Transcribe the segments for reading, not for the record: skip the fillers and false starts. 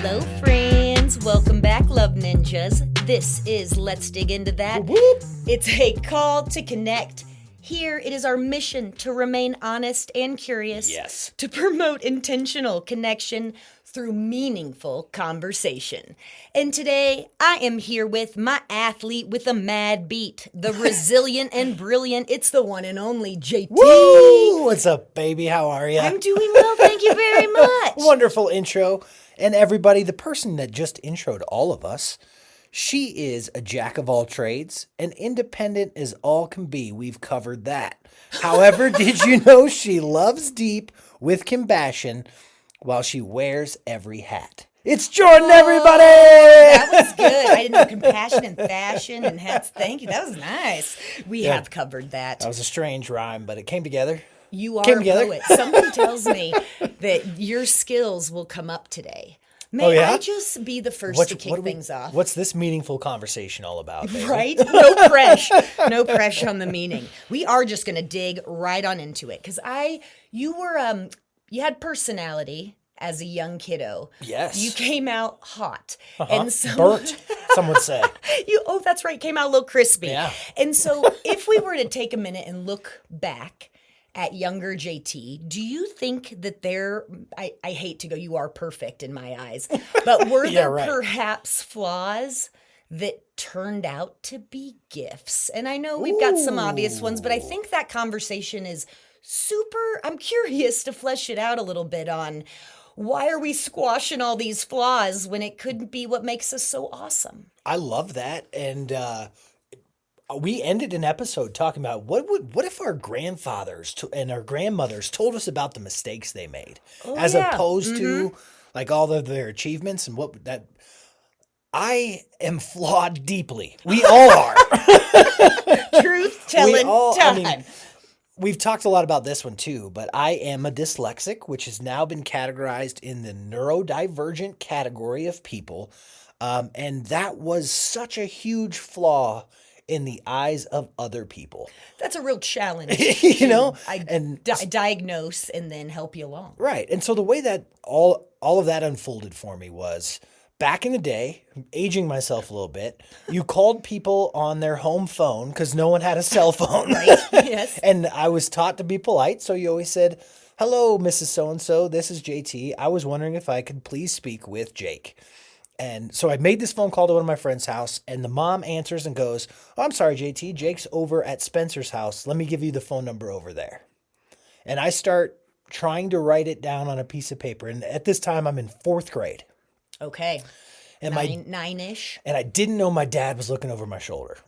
Hello, friends. Welcome back, Love Ninjas. This is Let's Dig Into That. Whoop. It's a call to connect. Here, it is our mission to remain honest and curious. Yes. To promote intentional connection through meaningful conversation. And today, I am here with my athlete with a mad beat, the resilient and brilliant, it's the one and only JT. Woo! What's up, baby? How are you? I'm doing well, thank you very much. Wonderful intro. And everybody, the person that just introed all of us, she is a jack of all trades and independent as all can be. We've covered that. However, did you know she loves deep with compassion while she wears every hat? It's Jordan, everybody! That was good. I didn't know compassion and fashion and hats. Thank you. That was nice. We have covered that. That was a strange rhyme, but it came together. You are Came a together. poet. Something tells me that your skills will come up today. May I just be the first to kick things off? What's this meaningful conversation all about, baby? Right? No pressure. No pressure on the meaning. We are just going to dig right on into it. Because you had personality as a young kiddo. Yes. You came out hot. And burnt, some would say. That's right. Came out a little crispy. Yeah. And so if we were to take a minute and look back at younger JT, do you think that I hate to go, you are perfect in my eyes, but were there perhaps flaws that turned out to be gifts? And I know we've got some obvious ones, but I think that conversation is I'm curious to flesh it out a little bit on why are we squashing all these flaws when it couldn't be what makes us so awesome? I love that. And we ended an episode talking about what if our grandfathers and our grandmothers told us about the mistakes they made, opposed to like all of their achievements and what that. I am flawed deeply. We all are. Truth telling time. We've talked a lot about this one too, but I am a dyslexic, which has now been categorized in the neurodivergent category of people. And that was such a huge flaw in the eyes of other people. That's a real challenge. Diagnose and then help you along. Right. And so the way that all of that unfolded for me was back in the day, aging myself a little bit, you called people on their home phone because no one had a cell phone. Right. Yes. And I was taught to be polite. So you always said, "Hello, Mrs. So-and-so, this is JT. I was wondering if I could please speak with Jake." And so I made this phone call to one of my friend's house, and the mom answers and goes, "Oh, I'm sorry, JT, Jake's over at Spencer's house. Let me give you the phone number over there." And I start trying to write it down on a piece of paper. And at this time, I'm in 4th grade. Okay. And nine-ish. And I didn't know my dad was looking over my shoulder.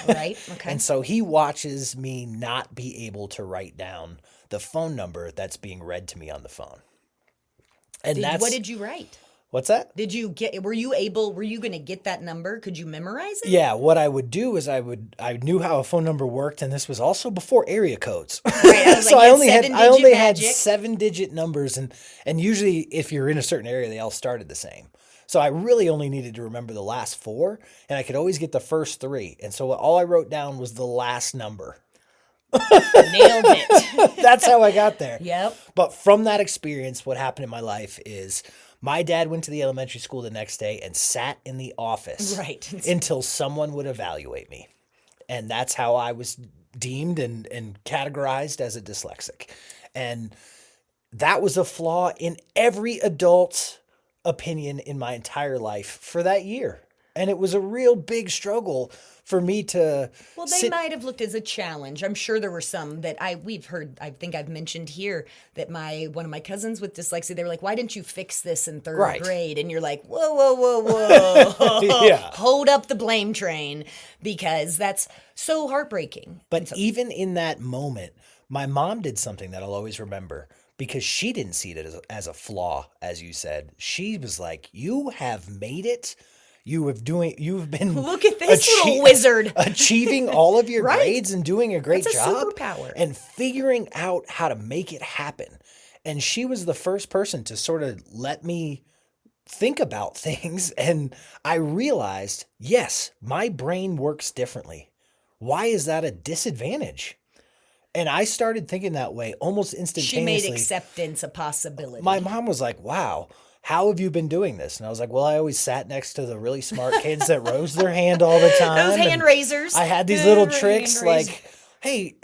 Right. Okay. And so he watches me not be able to write down the phone number that's being read to me on the phone. And what did you write? What's that? Were you going to get that number? Could you memorize it? Yeah, what I would do is I knew how a phone number worked, and this was also before area codes. Right, so I only had 7-digit 7-digit numbers, and usually if you're in a certain area, they all started the same. So I really only needed to remember the last 4, and I could always get the first 3. And so all I wrote down was the last number. Nailed it. That's how I got there. Yep. But from that experience, what happened in my life is my dad went to the elementary school the next day and sat in the office until someone would evaluate me. And that's how I was deemed and categorized as a dyslexic. And that was a flaw in every adult's opinion in my entire life for that year. And it was a real big struggle for me to. Well, they might have looked as a challenge. I'm sure there were some that we've heard. I think I've mentioned here that one of my cousins with dyslexia, they were like, "Why didn't you fix this in 3rd grade?" And you're like, "Whoa, whoa, whoa, whoa! Yeah. Hold up the blame train," because that's so heartbreaking. But even in that moment, my mom did something that I'll always remember. Because she didn't see it as a flaw, as you said. She was like, "You have made it. You've been look at this little wizard achieving all of your grades and doing a great job. That's a superpower. And figuring out how to make it happen." And she was the first person to sort of let me think about things. And I realized, yes, my brain works differently. Why is that a disadvantage? And I started thinking that way almost instantaneously. She made acceptance a possibility. My mom was like, "Wow, how have you been doing this? And I was like, well, I always sat next to the really smart kids that rose their hand all the time. Those hand raisers. I had these little tricks like, hey,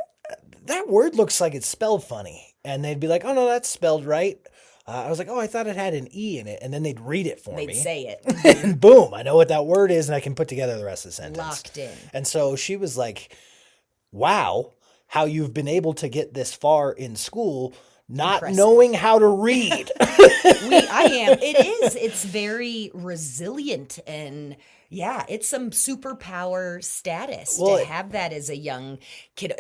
that word looks like it's spelled funny. And they'd be like, oh, no, that's spelled right. I was like, oh, I thought it had an E in it. And then they'd read it for me. They'd say it. And boom, I know what that word is, and I can put together the rest of the sentence. Locked in. And so she was like, wow, how you've been able to get this far in school not knowing how to read. I am. It is. It's very resilient, and yeah, it's some superpower status to have that as a young kid.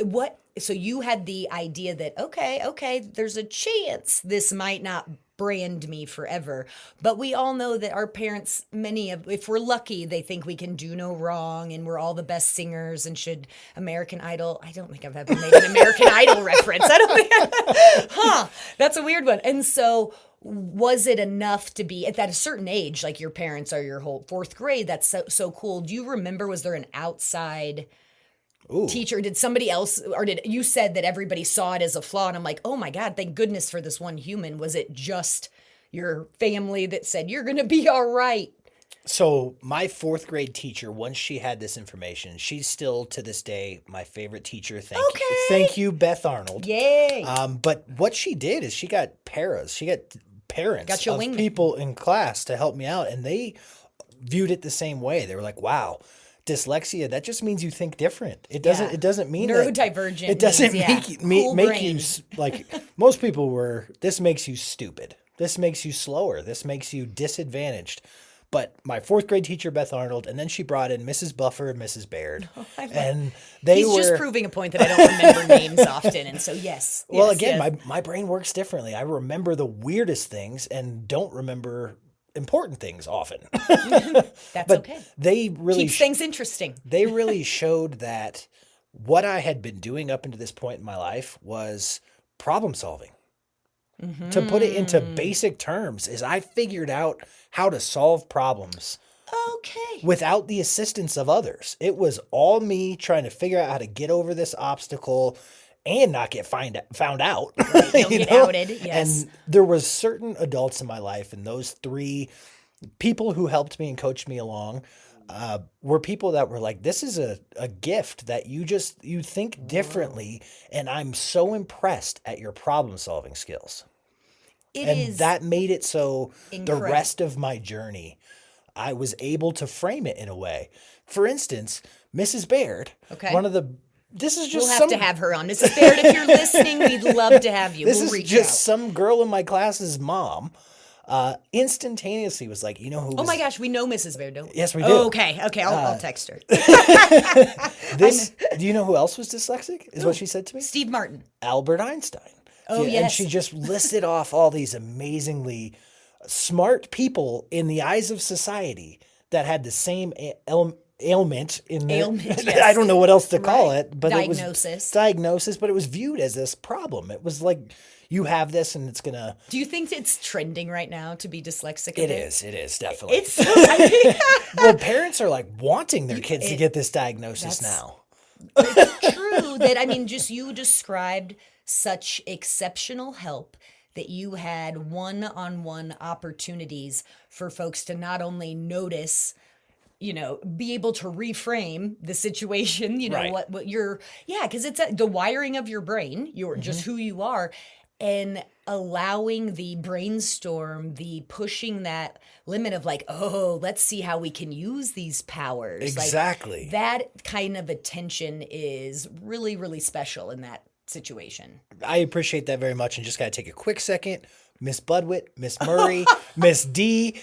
So you had the idea that, okay, there's a chance this might not brand me forever. But we all know that our parents, if we're lucky, they think we can do no wrong and we're all the best singers and should American Idol. I don't think I've ever made an American Idol reference. I don't think, that's a weird one. And so was it enough to be at that a certain age, like your parents are your whole fourth grade? That's so cool. Do you remember, was there an outside teacher? Did somebody else, or did you said that everybody saw it as a flaw? And I'm like, oh my God, thank goodness for this one human. Was it just your family that said, you're going to be all right? So my fourth grade teacher, once she had this information, she's still to this day my favorite teacher. Thank you, Beth Arnold. Yay. But what she did is she got parents of people in class to help me out, and they viewed it the same way. They were like, wow, dyslexia, that just means you think different. It doesn't mean neurodivergent. It doesn't make you like most people were, this makes you stupid. This makes you slower. This makes you disadvantaged. But my fourth grade teacher, Beth Arnold, and then she brought in Mrs. Buffer and Mrs. Baird. He's just proving a point that I don't remember names often. And so, yes. Well, again, my brain works differently. I remember the weirdest things and don't remember important things often. That's okay. They really keeps things interesting. They really showed that what I had been doing up until this point in my life was problem solving. Mm-hmm. To put it into basic terms, is I figured out how to solve problems. Okay. Without the assistance of others. It was all me trying to figure out how to get over this obstacle and not get found out. Right, don't get outed, yes. And there was certain adults in my life, and those three people who helped me and coached me along were people that were like, this is a gift that you think differently, and I'm so impressed at your problem-solving skills. That made it so incredible. The rest of my journey, I was able to frame it in a way. For instance, Mrs. Baird, we'll have to have her on. Mrs. Baird, if you're listening, we'd love to have you. We'll reach out. Some girl in my class's mom instantaneously was like, you know who? Oh my gosh, we know Mrs. Baird, don't we? Yes, we do. Oh, okay, I'll text her. Do you know who else was dyslexic? Is what she said to me? Steve Martin. Albert Einstein. Oh, yes. And she just listed off all these amazingly smart people in the eyes of society that had the same ailment in their, yes. I don't know what else to call it, but diagnosis. It was diagnosis, but it was viewed as this problem. It was like, you have this and it's gonna. Do you think it's trending right now to be dyslexic? It is definitely. Well, parents are like wanting their kids to get this diagnosis now. It's true that, I mean, just you described such exceptional help that you had one-on-one opportunities for folks to not only notice, be able to reframe the situation, what you're, because it's the wiring of your brain, you're just who you are, and allowing the brainstorm, the pushing that limit of like, oh, let's see how we can use these powers. Exactly. Like, that kind of attention is really, really special in that situation. I appreciate that very much, and just got to take a quick second. Miss Budwit, Miss Murray, Miss D.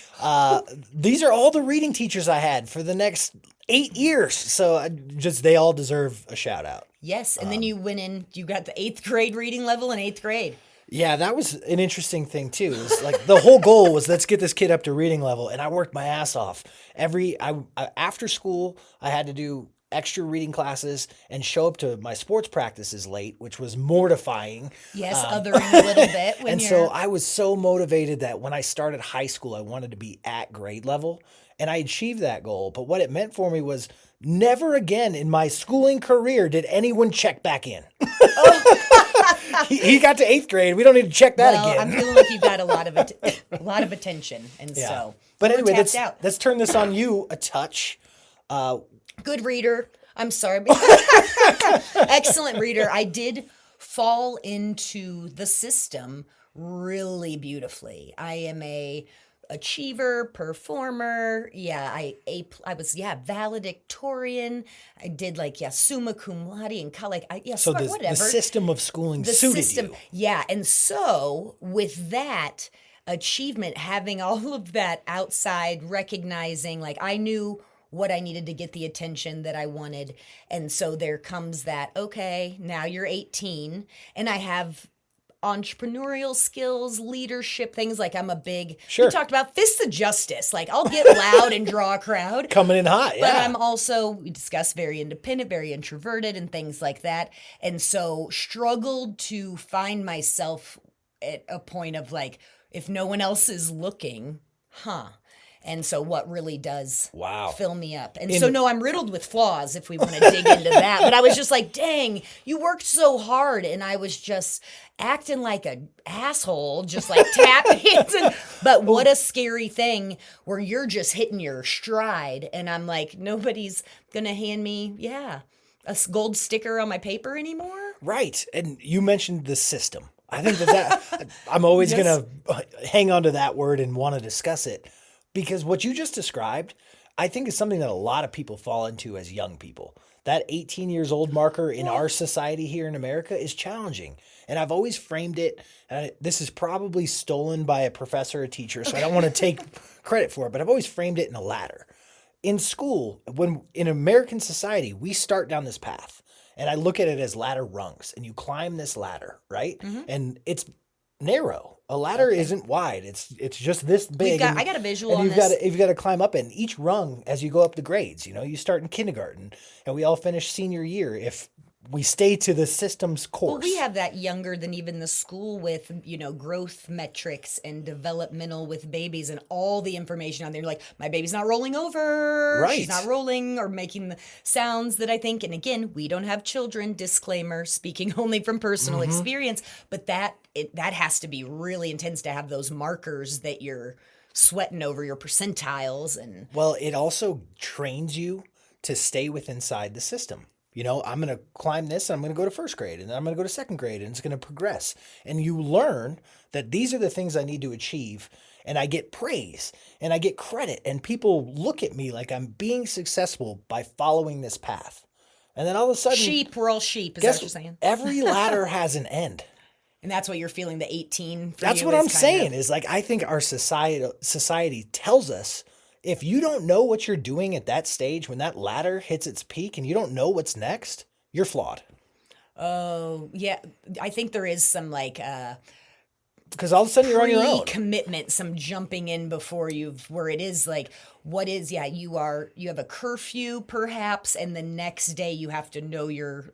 These are all the reading teachers I had for the next 8 years. So they all deserve a shout out. Yes. And then you went in, you got the 8th grade reading level in 8th grade. Yeah, that was an interesting thing too. It was like the whole goal was let's get this kid up to reading level. And I worked my ass off. After school, I had to do extra reading classes and show up to my sports practices late, which was mortifying. Yes, othering a little bit. So I was so motivated that when I started high school, I wanted to be at grade level, and I achieved that goal. But what it meant for me was never again in my schooling career did anyone check back in. he got to 8th grade. We don't need to check that again. I'm feeling like you got a lot of attention, and so. But anyway, let's turn this on you a touch. Good reader. I'm sorry. Excellent reader. I did fall into the system really beautifully. I am a achiever, performer. Yeah, I was valedictorian. I did summa cum laude and so whatever. The system of schooling suited you. Yeah, and so with that achievement, having all of that outside recognizing, I knew what I needed to get the attention that I wanted. And so there comes that, okay, now you're 18 and I have entrepreneurial skills, leadership, things I'm a big, we talked about fists of justice. I'll get loud and draw a crowd. Coming in hot, yeah. But I'm also, we discussed, very independent, very introverted and things like that. And so struggled to find myself at a point of if no one else is looking, And so what really does fill me up. And no, I'm riddled with flaws if we want to dig into that. But I was just dang, you worked so hard. And I was just acting like an asshole, just tapping. But what a scary thing where you're just hitting your stride. And I'm nobody's going to hand me, a gold sticker on my paper anymore. Right. And you mentioned the system. I think that I'm always going to hang on to that word and want to discuss it. Because what you just described, I think is something that a lot of people fall into as young people. That 18 years old marker in our society here in America is challenging. And I've always framed it, this is probably stolen by a professor or teacher, so I don't want to take credit for it, but I've always framed it in a ladder. In school, in American society, we start down this path. And I look at it as ladder rungs. And you climb this ladder, right? Mm-hmm. And it's narrow. A ladder isn't wide. It's just this big. I got a visual on this. You've got to climb up it. And each rung, as you go up the grades, you start in kindergarten and we all finish senior year if we stay to the system's course. Well, we have that younger than even the school with, growth metrics and developmental with babies and all the information on there. My baby's not rolling over. Right. She's not rolling or making the sounds that I think. And again, we don't have children, disclaimer, speaking only from personal experience. But that has to be really intense to have those markers that you're sweating over your percentiles. And well, it also trains you to stay inside the system. I'm going to climb this and I'm going to go to first grade and then I'm going to go to second grade and it's going to progress. And you learn that these are the things I need to achieve and I get praise and I get credit and people look at me like I'm being successful by following this path. And then all of a sudden... we're all sheep, is that what you're saying? Every ladder has an end. And that's what you're feeling, the 18 for That's you what I'm saying is I think our society tells us if you don't know what you're doing at that stage, when that ladder hits its peak and you don't know what's next, you're flawed. Oh, yeah. I think there is some because all of a sudden you're on your own. Commitment, some jumping in before where it is you have a curfew perhaps, and the next day you have to know your,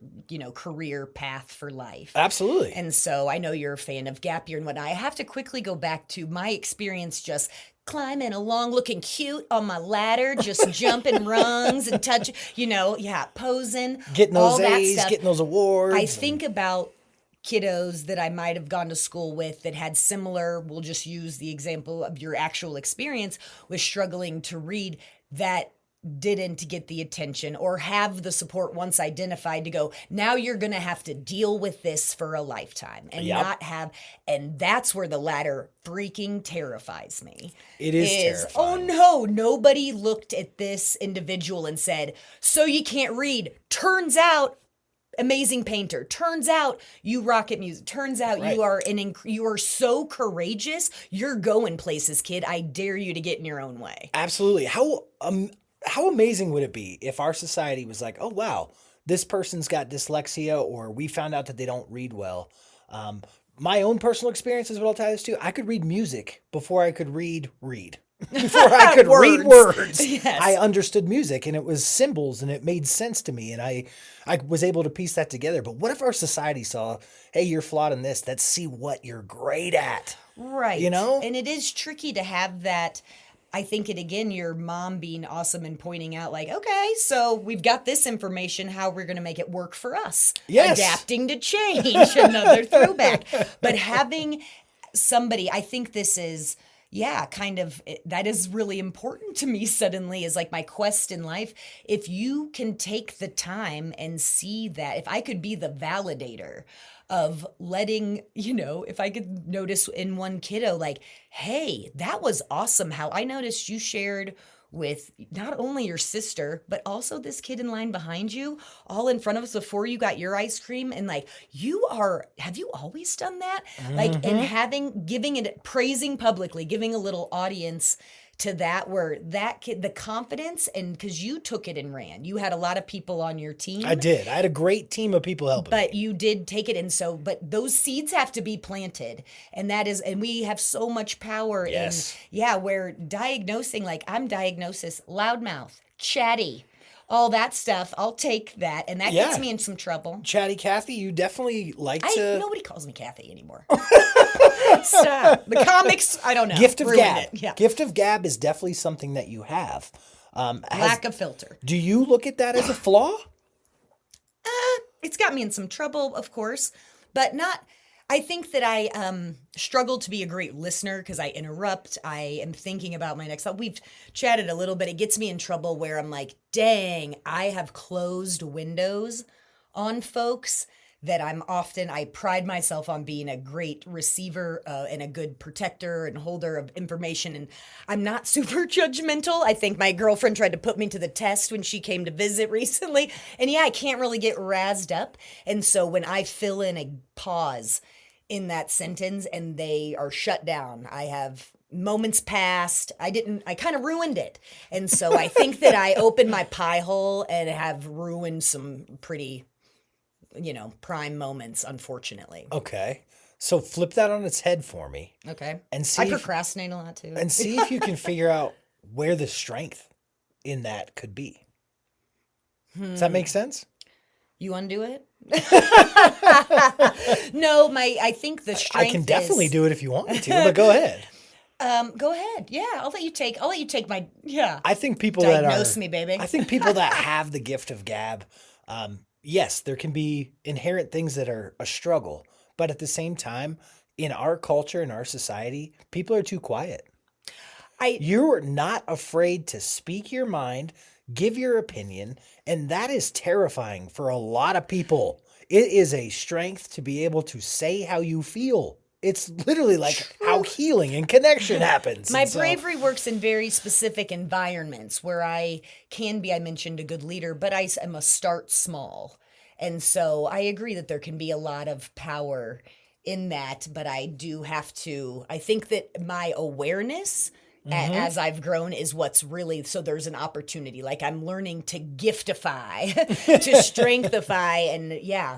career path for life. Absolutely. And so I know you're a fan of gap year and whatnot. I have to quickly go back to my experience just climbing along, looking cute on my ladder, just jumping rungs and posing. Getting those A's, getting those awards. I think about kiddos that I might have gone to school with that had similar, we'll just use the example of your actual experience, was struggling to read, that didn't get the attention or have the support once identified to go, now you're going to have to deal with this for a lifetime and not have, and that's where the ladder freaking terrifies me. It is terrifying. Oh no, nobody looked at this individual and said, so you can't read. Turns out, amazing painter. Turns out you rock at music. Turns out you are you are so courageous. You're going places, kid. I dare you to get in your own way. Absolutely. How amazing would it be if our society was like, oh, wow, this person's got dyslexia, or we found out that they don't read well. My own personal experience is what I'll tell you this too. I could read music before I could read. Before I could read words. Yes. I understood music and it was symbols and it made sense to me. And I was able to piece that together. But what if our society saw, hey, you're flawed in this. Let's see what you're great at. Right. You know? And it is tricky to have that I think it again, your mom being awesome and pointing out like, okay, so we've got this information, how we're going to make it work for us. Yes. Adapting to change, another throwback. But having somebody, I think this is, kind of, that is really important to me suddenly is like my quest in life. If you can take the time and see that, if I could be the validator of letting, if I could notice in one kiddo, like, hey, that was awesome how I noticed you shared with not only your sister, but also this kid in line behind you, all in front of us before you got your ice cream. And like, have you always done that? Like, and giving it, praising publicly, giving a little audience to that, where that kid, the confidence, and because you took it and ran, you had a lot of people on your team. I did. I had a great team of people helping but me. You did take it. And so, but those seeds have to be planted. And that is, and we have so much power in, where diagnosing, like I'm diagnosis, loudmouth, chatty, all that stuff. I'll take that. And that gets me in some trouble. Chatty Kathy, you definitely nobody calls me Kathy anymore. Stop. The comics, I don't know. Gift of gab. Yeah. Gift of gab is definitely something that you have. Lack of filter. Do you look at that as a flaw? It's got me in some trouble, of course, but not. I think that I struggle to be a great listener because I interrupt. I am thinking about my next thought. We've chatted a little bit. It gets me in trouble where I'm like, dang, I have closed windows on folks that I pride myself on being a great receiver and a good protector and holder of information. And I'm not super judgmental. I think my girlfriend tried to put me to the test when she came to visit recently. And I can't really get razzed up. And so when I fill in a pause in that sentence and they are shut down, I have moments passed. I kind of ruined it. And so I think that I opened my pie hole and have ruined some pretty prime moments, unfortunately. Okay. So flip that on its head for me. Okay. And see I procrastinate a lot too. And see if you can figure out where the strength in that could be. Does that make sense? You undo it? No, I think the strength I can definitely do it if you want me to, but go ahead. Go ahead. Yeah, I'll let you take my I think people diagnose me, baby. I think people that have the gift of gab, yes, there can be inherent things that are a struggle, but at the same time, in our culture, in our society, people are too quiet. You're not afraid to speak your mind, give your opinion, and that is terrifying for a lot of people. It is a strength to be able to say how you feel. It's literally like how healing and connection happens. My bravery works in very specific environments where I mentioned a good leader, but I am a start small. And so I agree that there can be a lot of power in that, but I think that my awareness as I've grown is what's really, so there's an opportunity. Like I'm learning to giftify, to strengthify. And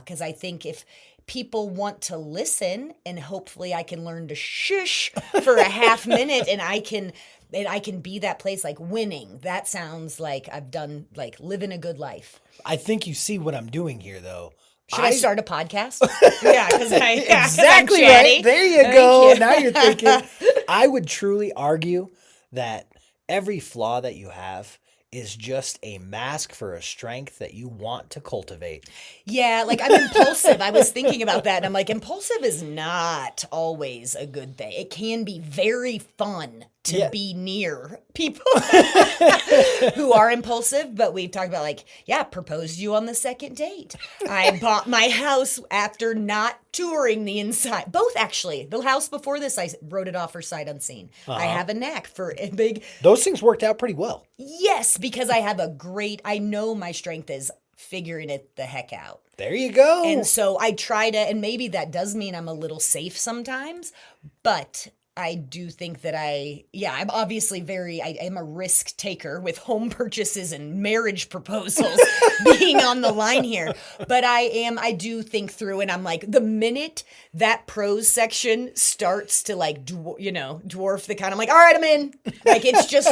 because I think if people want to listen and hopefully I can learn to shush for a half minute and I can be that place like winning. That sounds like I've done like living a good life. I think you see what I'm doing here though. Should I start a podcast? Because exactly right. There you go. Now you're thinking. I would truly argue that every flaw that you have is just a mask for a strength that you want to cultivate. Yeah, like I'm impulsive. I was thinking about that and I'm like, impulsive is not always a good thing. It can be very fun to be near people who are impulsive, but we've talked about like, proposed you on the second date. I bought my house after not touring the inside. Both actually. The house before this, I wrote it off for sight unseen. I have a knack for a big... Those things worked out pretty well. Yes, because I know my strength is figuring it the heck out. There you go. And so I try to, and maybe that does mean I'm a little safe sometimes, but I do think that I'm obviously I am a risk taker with home purchases and marriage proposals being on the line here. But I do think through, and I'm like, the minute that prose section starts to like, dwarf the kind, I'm like, all right, I'm in. Like, it's just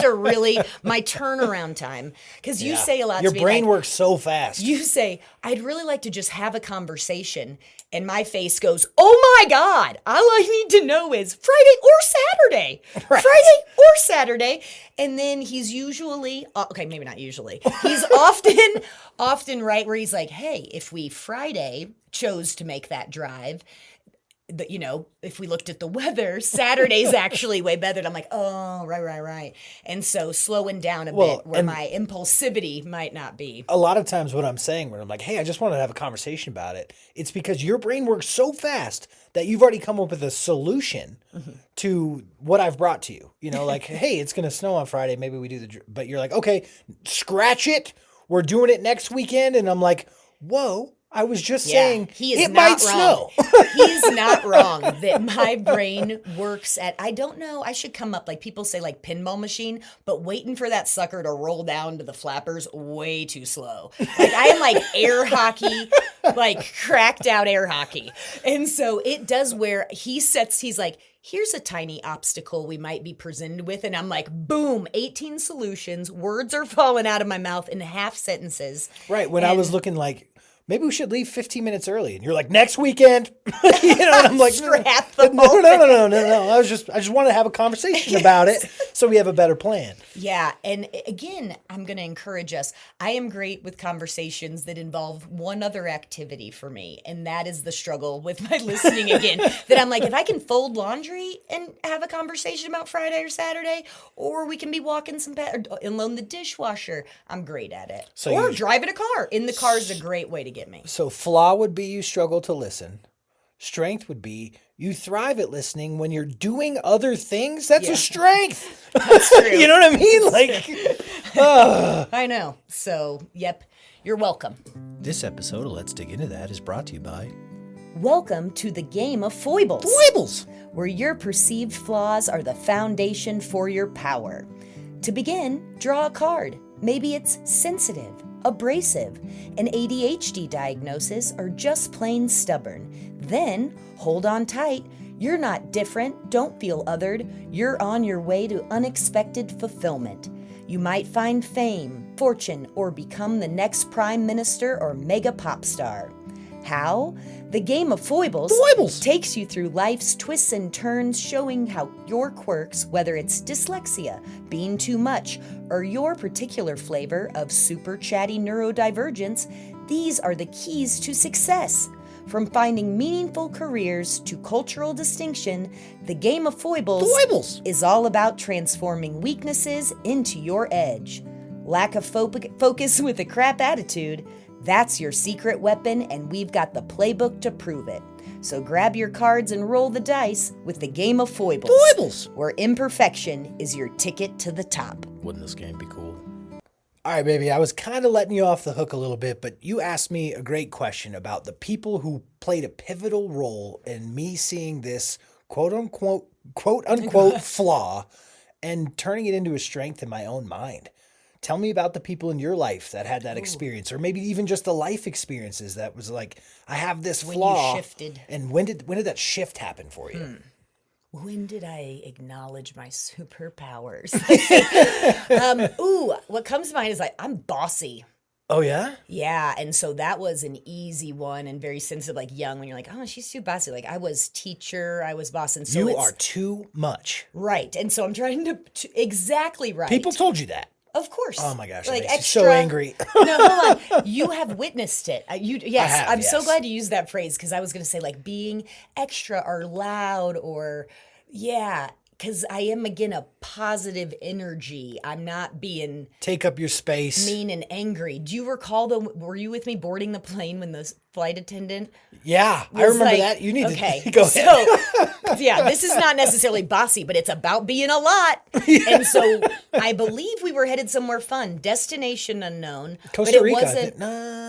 my turnaround time. Because you say a lot to me. Your brain works so fast. You say, I'd really like to just have a conversation. And my face goes, oh my God, all I need to know is Friday or Saturday. Right. Friday or Saturday. And then he's usually, okay, maybe not usually. He's often right where he's like, hey, if we Friday chose to make that drive, if we looked at the weather, Saturday's actually way better. And I'm like, oh, right. And so slowing down a bit where my impulsivity might not be. A lot of times what I'm saying when I'm like, hey, I just want to have a conversation about it, it's because your brain works so fast that you've already come up with a solution to what I've brought to you. Like, hey, it's going to snow on Friday. Maybe we do but you're like, okay, scratch it. We're doing it next weekend. And I'm like, whoa. I was just saying it might snow. He's not wrong that my brain works at, I don't know, I should come up, like people say like pinball machine, but waiting for that sucker to roll down to the flappers way too slow. Like I am like air hockey, like cracked out air hockey. And so it does where he's like, here's a tiny obstacle we might be presented with. And I'm like, boom, 18 solutions. Words are falling out of my mouth in half sentences. Right. When I was looking like, maybe we should leave 15 minutes early. And you're like, next weekend. And I'm like, no. I just want to have a conversation about it so we have a better plan. Yeah. And again, I'm going to encourage us. I am great with conversations that involve one other activity for me. And that is the struggle with my listening again. That I'm like, if I can fold laundry and have a conversation about Friday or Saturday, or we can be walking and loan the dishwasher, I'm great at it. Or driving a car. In the car is a great way to get me. So flaw would be you struggle to listen. Strength would be you thrive at listening when you're doing other things. That's a strength. That's true. You know what I mean? Like, I know. So, yep, you're welcome. This episode of Let's Dig Into That is brought to you by... Welcome to the game of foibles. Foibles! Where your perceived flaws are the foundation for your power. To begin, draw a card. Maybe it's sensitive, abrasive, an ADHD diagnosis, or just plain stubborn. Then, hold on tight. You're not different. Don't feel othered. You're on your way to unexpected fulfillment. You might find fame, fortune, or become the next prime minister or mega pop star. How? The game of foibles takes you through life's twists and turns, showing how your quirks, whether it's dyslexia, being too much, or your particular flavor of super chatty neurodivergence, these are the keys to success. From finding meaningful careers to cultural distinction, the game of foibles is all about transforming weaknesses into your edge. Lack of focus with a crap attitude, that's your secret weapon, and we've got the playbook to prove it. So grab your cards and roll the dice with the game of foibles, where imperfection is your ticket to the top. Wouldn't this game be cool? All right, baby, I was kind of letting you off the hook a little bit, but you asked me a great question about the people who played a pivotal role in me seeing this quote unquote flaw and turning it into a strength in my own mind. Tell me about the people in your life that had that experience, or maybe even just the life experiences that was like, I have this flaw. When you shifted. And when did that shift happen for you? When did I acknowledge my superpowers? What comes to mind is like, I'm bossy. Oh, yeah? Yeah, and so that was an easy one and very sensitive, like young, when you're like, oh, she's too bossy. Like, I was teacher, I was boss, and so you are too much. Right, and so I'm trying to exactly right. People told you that. Of course. Oh my gosh, like that makes me so angry. No, hold on. You have witnessed it. I'm so glad you used that phrase, because I was going to say like being extra or loud or, because I am, again, a positive energy. I'm not being... Take up your space. Mean and angry. Do you recall, were you with me boarding the plane when the flight attendant... Yeah, I remember that. You need to go ahead. So, this is not necessarily bossy, but it's about being a lot. Yeah. And so I believe we were headed somewhere fun. Destination unknown. Costa Rica.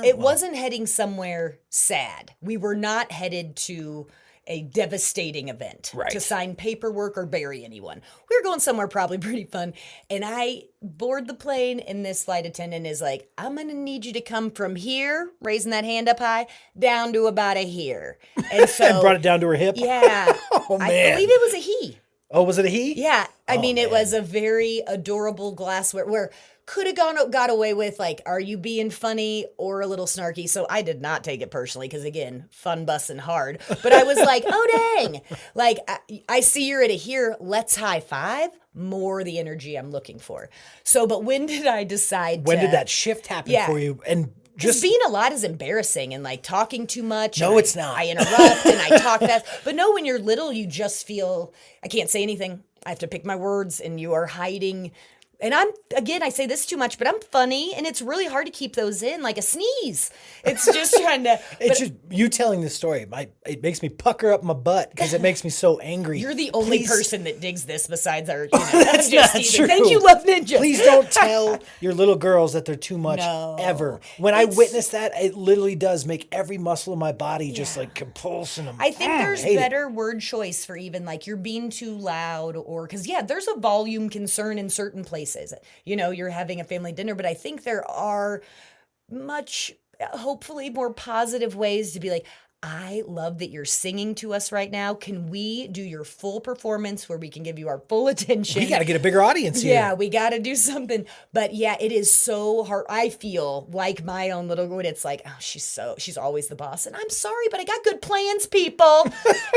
It wasn't heading somewhere sad. We were not headed to a devastating event to sign paperwork or bury anyone. We were going somewhere probably pretty fun. And I board the plane, and this flight attendant is like, I'm going to need you to come from here, raising that hand up high, down to about a here. And so... and brought it down to her hip? Yeah. Oh, man. I believe it was a he. Oh, was it a he? Yeah. It was a very adorable glassware where could have got away with, like, are you being funny or a little snarky? So I did not take it personally because, again, fun busting hard. But I was like, oh, dang. Like, I see you're at a here, let's high five. More the energy I'm looking for. So, but when did I decide When did that shift happen for you? And just being a lot is embarrassing and like talking too much. No, it's not. I interrupt and I talk fast. But no, when you're little, you just feel, I can't say anything. I have to pick my words and you are hiding. And I say this too much, but I'm funny and it's really hard to keep those in, like a sneeze. It's just trying to. It's just you telling this story. It makes me pucker up my butt because it makes me so angry. You're the only person that digs this besides our. That's not true. Thank you, Love Ninja. Please don't tell your little girls that they're too much ever. When I witness that, it literally does make every muscle in my body just like compulsion. I think there's better word choice for even like you're being too loud or because there's a volume concern in certain places. You're having a family dinner, but I think there are hopefully more positive ways to be like, I love that you're singing to us right now. Can we do your full performance where we can give you our full attention? We got to get a bigger audience here. Yeah, we got to do something. But it is so hard. I feel like my own little girl. It's like, oh, she's always the boss. And I'm sorry, but I got good plans, people.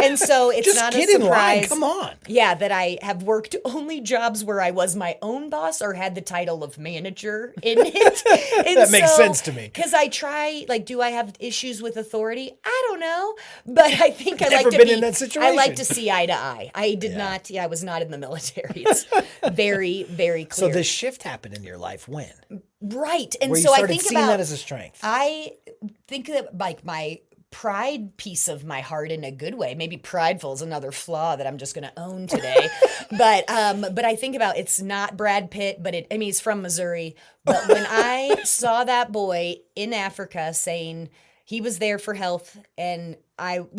And so it's just not get a surprise. In line. Come on. Yeah, that I have worked only jobs where I was my own boss or had the title of manager in it. And that makes sense to me. Because I try, like, do I have issues with authority? I don't know, but I think I like to in that situation. I like to see eye to eye. I did not. I was not in the military. It's very, very clear. So this shift happened in your life when? Right, and where you so started I think seeing about that as a strength. I think that like my pride piece of my heart in a good way. Maybe prideful is another flaw that I'm just going to own today. But I think about it's not Brad Pitt, but he's from Missouri. But when I saw that boy in Africa saying. He was there for health, and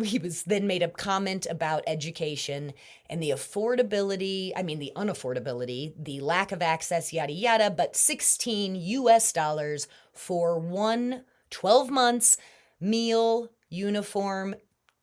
he was then made a comment about education and the affordability, the unaffordability, the lack of access, yada, yada, but $16 US for 12 months, meal, uniform,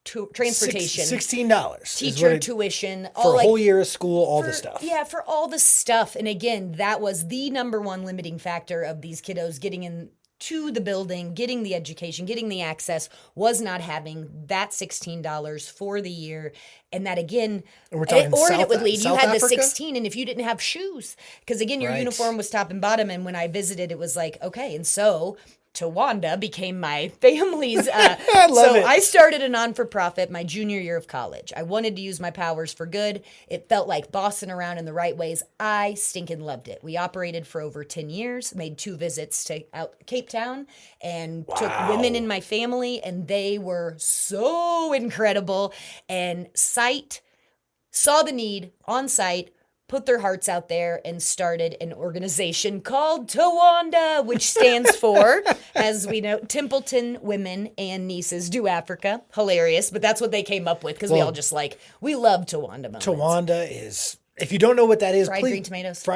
transportation. $16. Teacher tuition. For a whole year of school, all the stuff. Yeah, for all the stuff. And again, that was the number one limiting factor of these kiddos getting in to the building, getting the education, getting the access, was not having that $16 for the year. And that again, we're talking it would lead. You had Africa? the 16, and if you didn't have shoes, because again, your uniform was top and bottom. And when I visited, it was like, okay. And so Towanda became my family's. I love it. I started a non-for-profit my junior year of college. I wanted to use my powers for good. It felt like bossing around in the right ways. I stinking loved it. We operated for over 10 years, made 2 visits to Cape Town, and took women in my family, and they were so incredible. And saw the need on site, put their hearts out there and started an organization called Towanda, which stands for, as we know, Templeton Women and Nieces Do Africa. Hilarious, but that's what they came up with because we all just we love Towanda moments. Towanda is, if you don't know what that is, fried green tomatoes.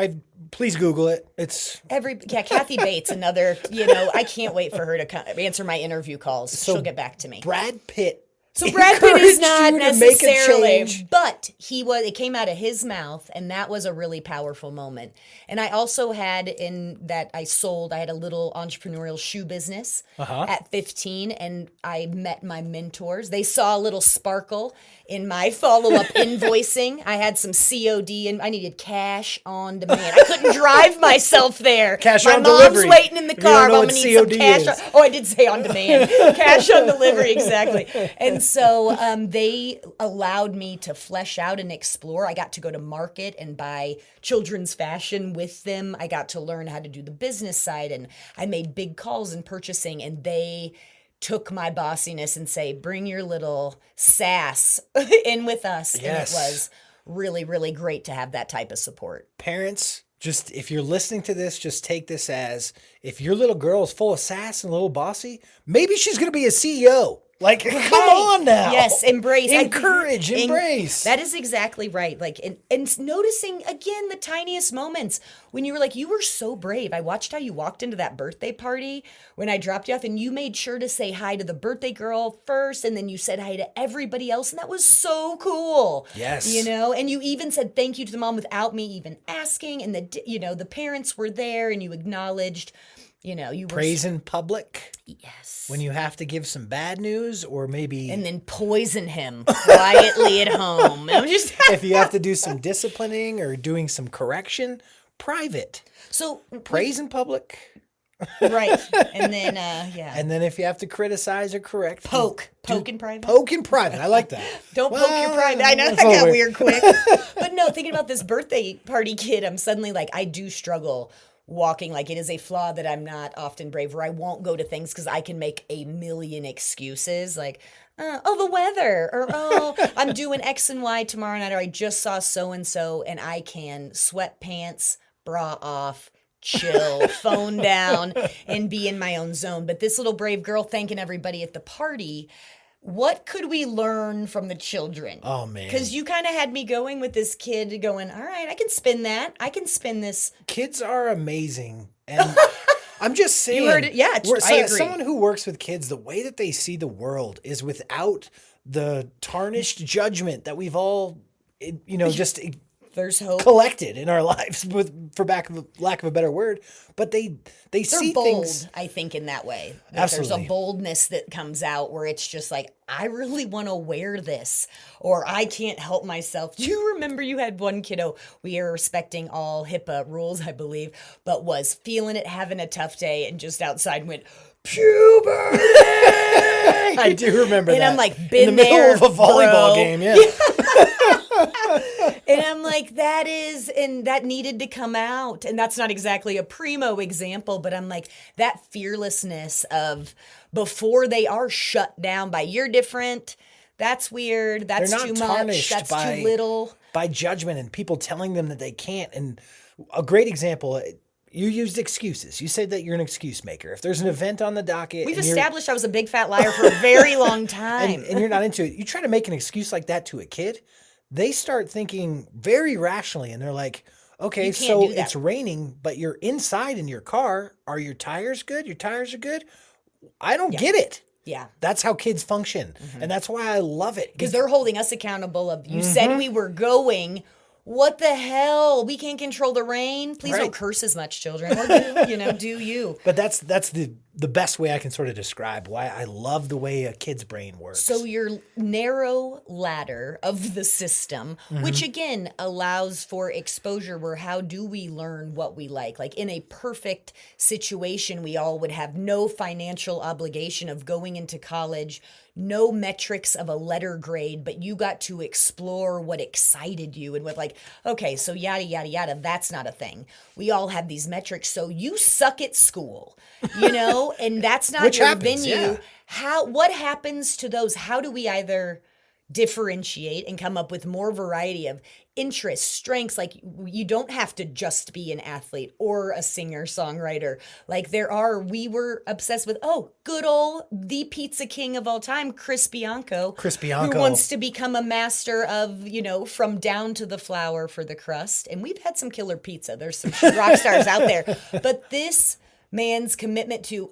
Please Google it. It's Kathy Bates, another, I can't wait for her to answer my interview calls. She'll get back to me. Brad Pitt. So Brad Pitt is not necessarily, but it came out of his mouth, and that was a really powerful moment. And I also had I had a little entrepreneurial shoe business at 15, and I met my mentors. They saw a little sparkle in my follow-up invoicing. I had some COD, and I needed cash on demand. I couldn't drive myself there. Cash on delivery. My mom's waiting in the car. I'm going to need some cash. Is. I did say on demand. Cash on delivery, exactly. And so they allowed me to flesh out and explore. I got to go to market and buy children's fashion with them. I got to learn how to do the business side, and I made big calls in purchasing, and they took my bossiness and say, bring your little sass in with us. Yes. And it was really, really great to have that type of support. Parents, just if you're listening to this, just take this as if your little girl is full of sass and a little bossy, maybe she's going to be a CEO. Like, come on now. Yes, embrace. Encourage, embrace. That is exactly right. Like, and noticing, again, the tiniest moments when you were like, you were so brave. I watched how you walked into that birthday party when I dropped you off, and you made sure to say hi to the birthday girl first, and then you said hi to everybody else, and that was so cool. Yes. You know, and you even said thank you to the mom without me even asking, and the parents were there, and you acknowledged. You know, you praise in public. Yes. When you have to give some bad news, or maybe and then poison him quietly at home. I'm just if you have to do some disciplining or doing some correction, private. So praise in public. Right. And then And then if you have to criticize or correct, poke in private. Poke in private. I like that. Don't poke your private. I know that got weird quick. But no, thinking about this birthday party kid, I'm suddenly like, I do struggle walking. Like, it is a flaw that I'm not often brave, where I won't go to things because I can make a million excuses, like, the weather, or I'm doing X and Y tomorrow night, or I just saw so-and-so, and I can sweatpants, bra off, chill, phone down, and be in my own zone. But this little brave girl thanking everybody at the party, what could we learn from the children? Oh, man. Because you kind of had me going with this kid going, all right, I can spin that. I can spin this. Kids are amazing. And I'm just saying. You heard it? Yeah, I agree. Someone who works with kids, the way that they see the world is without the tarnished judgment that we've all, just there's hope collected in our lives, for lack of a better word. But they're see bold, things. I think, in that way. Absolutely. There's a boldness that comes out where it's just like, I really want to wear this, or I can't help myself. Do you remember you had one kiddo, we are respecting all HIPAA rules, I believe, but was feeling it, having a tough day, and just outside went, puberty! I do remember that. And I'm like, been in the middle of a volleyball game, yeah. And I'm like, that needed to come out. And that's not exactly a primo example, but I'm like, that fearlessness of before they are shut down by, you're different, that's weird, that's too much, that's too little. By judgment and people telling them that they can't. And a great example, you used excuses. You said that you're an excuse maker. If there's an event on the docket. We've established I was a big fat liar for a very long time. and you're not into it. You try to make an excuse like that to a kid, they start thinking very rationally, and they're like, okay, so it's raining, but you're inside in your car. Are your tires good? Your tires are good? I don't get it. Yeah. That's how kids function. Mm-hmm. And that's why I love it. Because they're holding us accountable of, you said we were going. What the hell? We can't control the rain. Please don't curse as much, children. Or do you. But that's the best way I can sort of describe why I love the way a kid's brain works. So your narrow ladder of the system, which again allows for exposure, where how do we learn what we like? Like, in a perfect situation, we all would have no financial obligation of going into college, no metrics of a letter grade, but you got to explore what excited you and what, like, okay, so yada, yada, yada, that's not a thing. We all have these metrics. So you suck at school, and that's not Which your happens, venue. Yeah. What happens to those? How do we either differentiate and come up with more variety of interests, strengths? Like, you don't have to just be an athlete or a singer songwriter. Like, we were obsessed with, good old the pizza king of all time, Chris Bianco, who wants to become a master of, from down to the flour for the crust. And we've had some killer pizza. There's some rock stars out there, but this man's commitment to,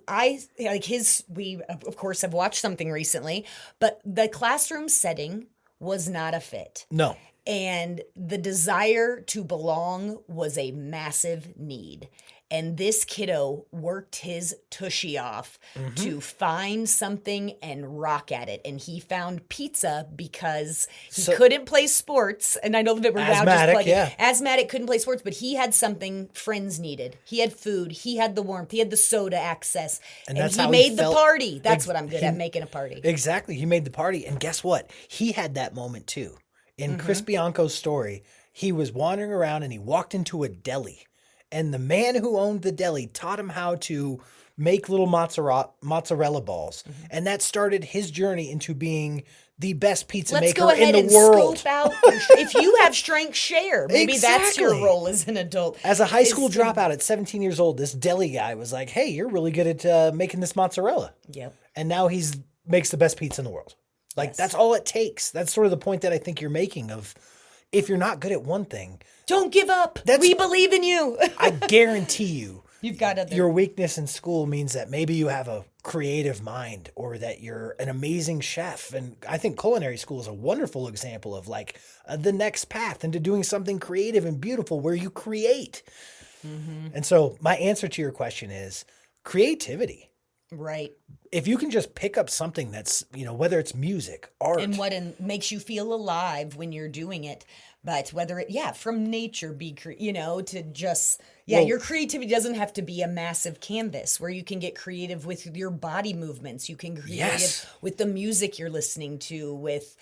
we of course have watched something recently, but the classroom setting was not a fit. No. And the desire to belong was a massive need. And this kiddo worked his tushy off to find something and rock at it. And he found pizza because he couldn't play sports. And I know that we're now just plugging. Asthmatic, couldn't play sports, but he had something friends needed. He had food. He had the warmth. He had the soda access. And that's he made the party. That's what I'm good at, making a party. Exactly. He made the party. And guess what? He had that moment too. In Chris Bianco's story, he was wandering around and he walked into a deli. And the man who owned the deli taught him how to make little mozzarella balls. And that started his journey into being the best pizza maker in the world. Let's go ahead and scope out. If you have strength, share. Maybe that's your role as an adult. As a high school dropout at 17 years old, this deli guy was like, hey, you're really good at making this mozzarella. Yep. And now he's makes the best pizza in the world. Like, yes. That's all it takes. That's sort of the point that I think you're making of, if you're not good at one thing, don't give up. We believe in you. I guarantee you, you've got other. Your weakness in school means that maybe you have a creative mind or that you're an amazing chef. And I think culinary school is a wonderful example of like the next path into doing something creative and beautiful where you create. Mm-hmm. And so my answer to your question is creativity. Right. If you can just pick up something that's, whether it's music, art. And what makes you feel alive when you're doing it. But whether from nature to just, your creativity doesn't have to be a massive canvas where you can get creative with your body movements. You can get creative with the music you're listening to, with,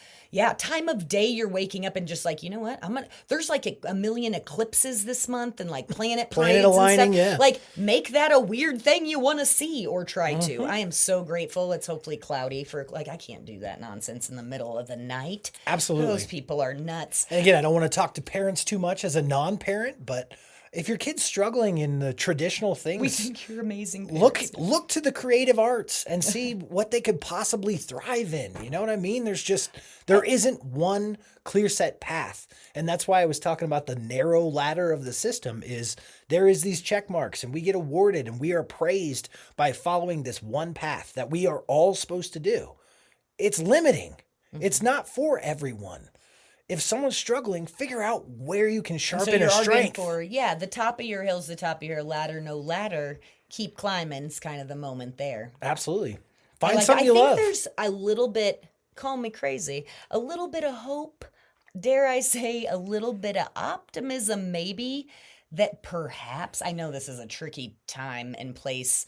time of day you're waking up and just like, you know what, there's like a million eclipses this month and like planet parades aligning, and stuff. Yeah. Like make that a weird thing you want to see or try to. I am so grateful. It's hopefully cloudy I can't do that nonsense in the middle of the night. Absolutely. Those people are nuts. And again, I don't want to talk to parents too much as a non-parent, but if your kid's struggling in the traditional things, we think you're amazing parents. Look to the creative arts and see what they could possibly thrive in. You know what I mean? There isn't one clear set path. And that's why I was talking about the narrow ladder of the system is there is these check marks and we get awarded and we are praised by following this one path that we are all supposed to do. It's limiting. Mm-hmm. It's not for everyone. If someone's struggling, figure out where you can sharpen a strength. For, the top of your hill's the top of your ladder, no ladder. Keep climbing is kind of the moment there. Absolutely. Find something you love. I think there's a little bit, call me crazy, a little bit of hope, dare I say, a little bit of optimism maybe, that perhaps, I know this is a tricky time and place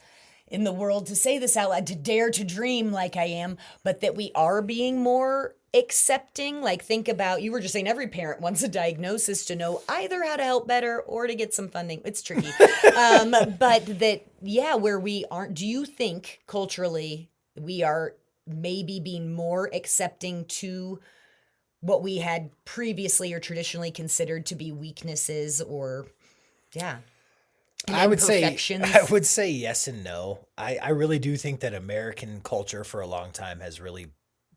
in the world to say this out loud, to dare to dream like I am, but that we are being more accepting. Like think about, you were just saying every parent wants a diagnosis to know either how to help better or to get some funding. It's tricky. But that, where we aren't, do you think culturally we are maybe being more accepting to what we had previously or traditionally considered to be weaknesses or, I would say yes and no. I really do think that American culture for a long time has really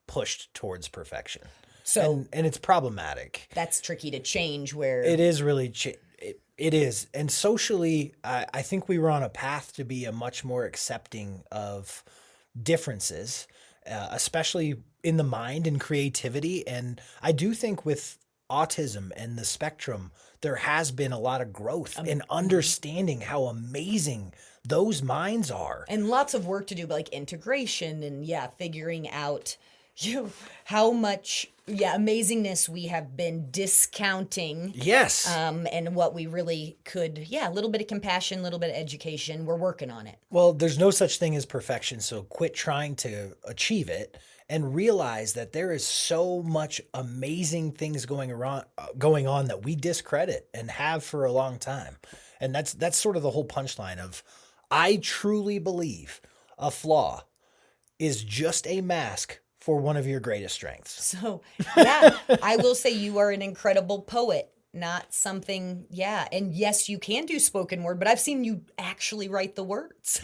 pushed towards perfection. So and it's problematic. That's tricky to change where it is really it is. And socially, I think we were on a path to be a much more accepting of differences, especially in the mind and creativity. And I do think with autism and the spectrum, there has been a lot of growth in understanding how amazing those minds are. And lots of work to do, like integration and figuring out how much amazingness we have been discounting. Yes. And what we really could, a little bit of compassion, a little bit of education. We're working on it. Well, there's no such thing as perfection, so quit trying to achieve it and realize that there is so much amazing things going on that we discredit and have for a long time. And that's sort of the whole punchline of, I truly believe a flaw is just a mask for one of your greatest strengths. So, I will say you are an incredible poet, not something, and yes, you can do spoken word, but I've seen you actually write the words.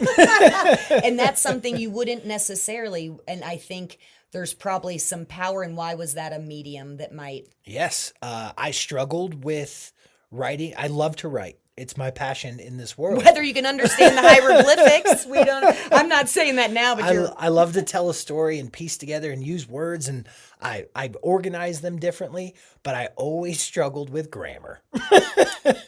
And that's something you wouldn't necessarily, and I think there's probably some power in why was that a medium that might... Yes, I struggled with writing. I love to write. It's my passion in this world. Whether you can understand the hieroglyphics, I'm not saying that now, but I love to tell a story and piece together and use words, and I organize them differently, but I always struggled with grammar.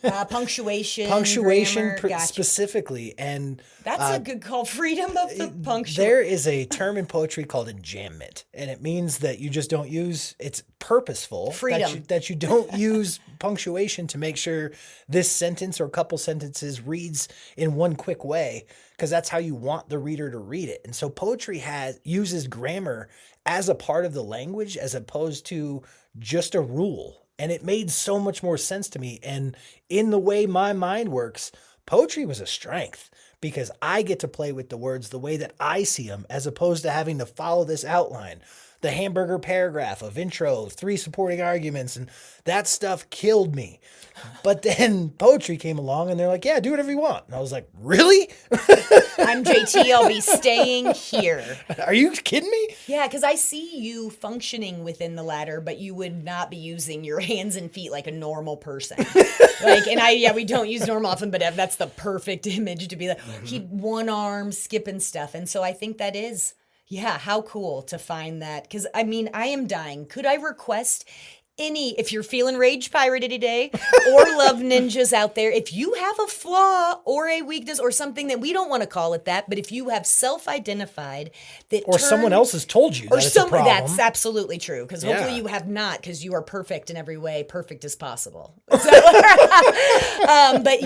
Punctuation, grammar, specifically. And that's a good call. Freedom of the punctuation. There is a term in poetry called enjambment, and it means that you just don't use, it's purposeful. Freedom. That you don't use punctuation to make sure this sentence or couple sentences reads in one quick way, because that's how you want the reader to read it. And so poetry uses grammar as a part of the language as opposed to just a rule. And it made so much more sense to me. And in the way my mind works, poetry was a strength because I get to play with the words the way that I see them, as opposed to having to follow this outline. the hamburger paragraph of intro, 3 supporting arguments, and that stuff killed me. But then poetry came along and they're like, yeah, do whatever you want. And I was like, really? I'm JT. I'll be staying here. Are you kidding me? Yeah, because I see you functioning within the ladder, but you would not be using your hands and feet like a normal person. We don't use normal often, but that's the perfect image to be like, he one arm skipping stuff. And so I think that is, how cool to find that. Because I am dying. Could I request if you're feeling rage pirate today or love ninjas out there, if you have a flaw or a weakness or something that we don't want to call it that, but if you have self-identified someone else has told you that it's a problem. That's absolutely true, because hopefully you have not, because you are perfect in every way, perfect as possible. But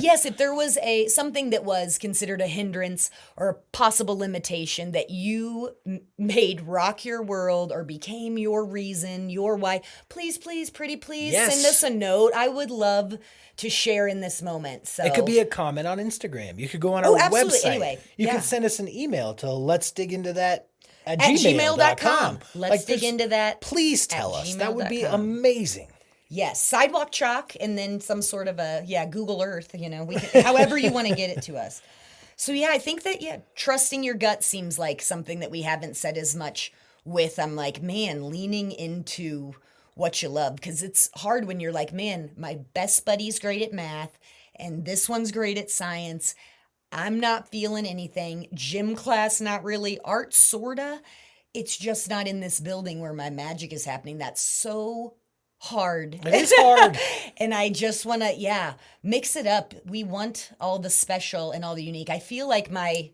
yes, if there was something that was considered a hindrance or a possible limitation that you made rock your world or became your reason, your why, please, pretty please, send us a note. I would love to share in this moment. So it could be a comment on Instagram. You could go on our website. Anyway, you could send us an email to let's dig into that at gmail.com. Let's dig into that. Please tell us. That would be amazing. Yes, sidewalk chalk, and then some sort of Google Earth. We can, however you want to get it to us. So I think that trusting your gut seems like something that we haven't said as much with. I'm like, man, leaning into what you love, because it's hard when you're like, man, my best buddy's great at math and this one's great at science. I'm not feeling anything. Gym class, not really. Art, sorta. It's just not in this building where my magic is happening. That's so hard. It is hard. And I just want to, mix it up. We want all the special and all the unique. I feel like my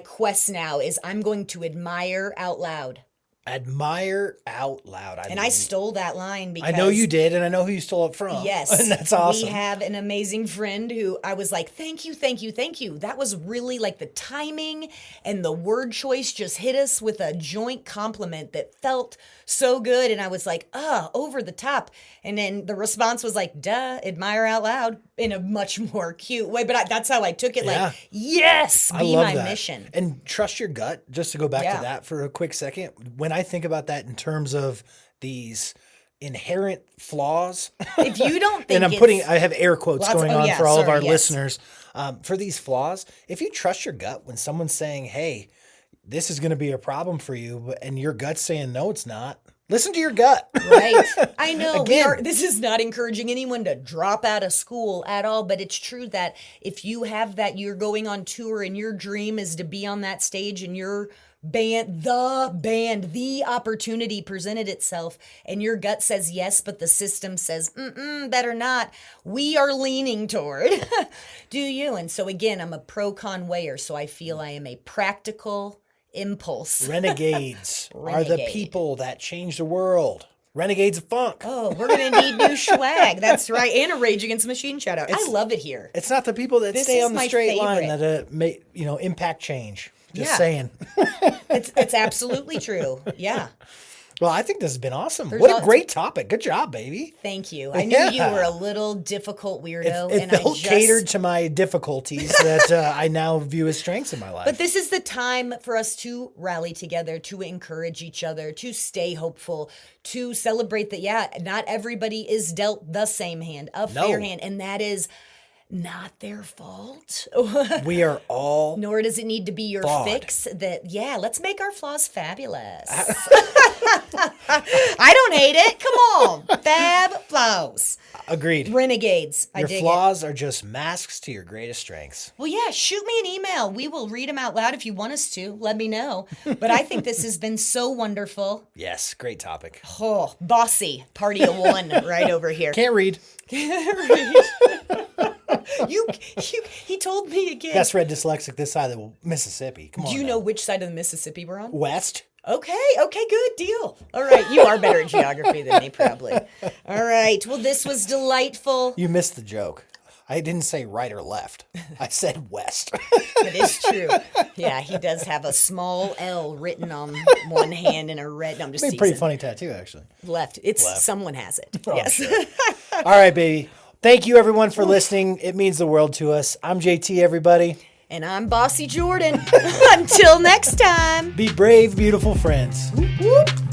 quest now is I'm going to admire out loud. Admire out loud. I stole that line because I know you did, and I know who you stole it from. Yes. And that's awesome. We have an amazing friend who I was like, thank you. That was really like the timing and the word choice just hit us with a joint compliment that felt so good. And I was like, over the top. And then the response was like, duh, admire out loud in a much more cute way. But that's how I took it. Like, yes, be my mission. And trust your gut. Just to go back to that for a quick second. When I think about that in terms of these inherent flaws, if you don't think, and I have air quotes going on for all of our listeners, for these flaws, if you trust your gut when someone's saying, hey, this is going to be a problem for you, and your gut's saying, no, it's not. Listen to your gut. Right. I know. This is not encouraging anyone to drop out of school at all, but it's true that if you have that, you're going on tour and your dream is to be on that stage and your the opportunity presented itself and your gut says yes, but the system says, better not. We are leaning toward, do you? And so again, I'm a pro-con weigher, so I feel I am a practical impulse. Renegades are the people that change the world. Renegades of funk. Oh, we're going to need new swag. That's right. And a Rage Against the Machine shout out. I love it here. It's not the people that stay on the straight line that impact change. Just saying. It's absolutely true. Yeah. Well, I think this has been awesome. What a great topic. Good job, baby. Thank you. I knew you were a little difficult weirdo. It felt catered to my difficulties that I now view as strengths in my life. But this is the time for us to rally together, to encourage each other, to stay hopeful, to celebrate that, not everybody is dealt the same hand, fair hand, and that is not their fault. We are all Nor does it need to be your fix. Let's make our flaws fabulous. I don't hate it. Come on. Fab flaws. Agreed. Renegades. Your flaws are just masks to your greatest strengths. Well, shoot me an email. We will read them out loud if you want us to. Let me know. But I think this has been so wonderful. Yes, great topic. Oh, bossy. Party of one right over here. Can't read. He told me again. Best read dyslexic this side of the Mississippi. Come on. Do you know which side of the Mississippi we're on? West. Okay, good deal. All right, you are better at geography than me, probably. All right, well, this was delightful. You missed the joke. I didn't say right or left. I said west. It is true. Yeah, he does have a small L written on one hand and a red. No, I'm just teasing. Pretty funny tattoo, actually. Left. Someone has it. Oh, yes. Sure. All right, baby. Thank you, everyone, for listening. It means the world to us. I'm JT, everybody. And I'm Bossy Jordan. Until next time. Be brave, beautiful friends. Whoop, whoop.